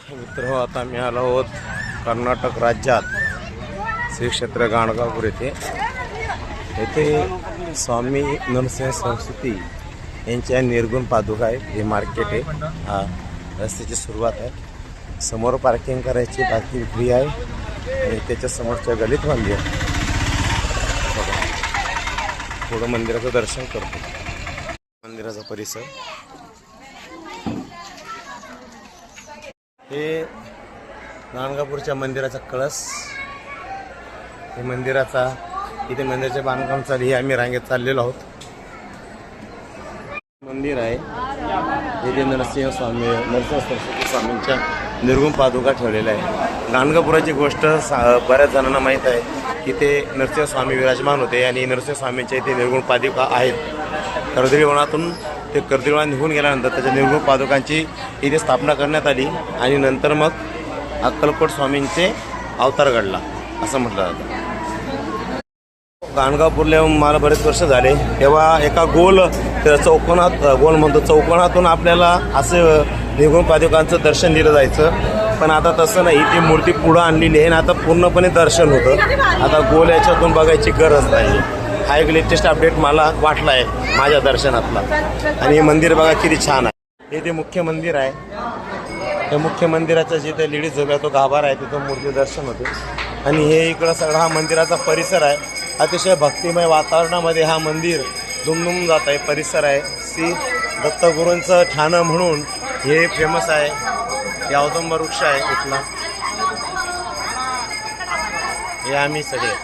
मित्र आता मी आलो आहोत कर्नाटक राज्यात श्री क्षेत्र गाणगापूर येथे स्वामी नरसिंह सरस्वती यांच्या निर्गुण पादुका आहेत. हे मार्केट आहे. हा रस्त्याची सुरुवात आहे. समोर पार्किंग करायची बाकी फ्री आहे आणि त्याच्या समोरच्या गलीत मंदिर. थोडं मंदिराचं दर्शन करतो. मंदिराचा परिसर हे गाणगापूरच्या मंदिराचा कळस. हे मंदिराचा इथे मंदिराचे बांधकाम चालू आहे. आम्ही रांगेत चाललेलो आहोत. मंदिर आहे इथे नरसिंह सरस्वती स्वामींच्या निर्गुण पादुका ठेवलेल्या आहे. गाणगापुराची गोष्ट बऱ्याच जणांना माहीत आहे की ते नरसिंह स्वामी विराजमान होते आणि नरसिंह स्वामींच्या इथे निर्गुण पादुका आहेत. कर्दळीवनातून ते कर्दळीवनात निघून गेल्यानंतर त्याच्या निर्गुण पादुकांची इथे स्थापना करण्यात आली आणि नंतर मग अक्कलकोट स्वामींचे अवतार घडला असं म्हटलं जातं. गाणगापूरला मला बरेच वर्ष झाले. तेव्हा एका चौकोनातून आपल्याला असं निर्गुण पादुकांचं दर्शन दिलं जायचं. पण आता तसं नाही. ती मूर्ती पुढं आणलेली आहे आणि आता पूर्णपणे दर्शन होतं. आता गोल याच्यातून बघायची गरज नाही. हा एक लेटेस्ट अपडेट मला वाटला आहे माझ्या दर्शनातला. आणि हे मंदिर बघा किती छान आहे. हे ते मुख्य मंदिर आहे. त्या मुख्य मंदिराचा जिथे लेडीज झोप तो गाभारा आहे तिथं मूर्ती दर्शन होते. आणि हे इकडं सगळा हा मंदिराचा परिसर आहे. अतिशय भक्तिमय वातावरणामध्ये हा मंदिर दुमदुम जात आहे. परिसर आहे. श्री दत्तगुरूंचं ठाणं म्हणून हे फेमस आहे. हे औदुंबर वृक्ष आहे इथला. हे आम्ही सगळे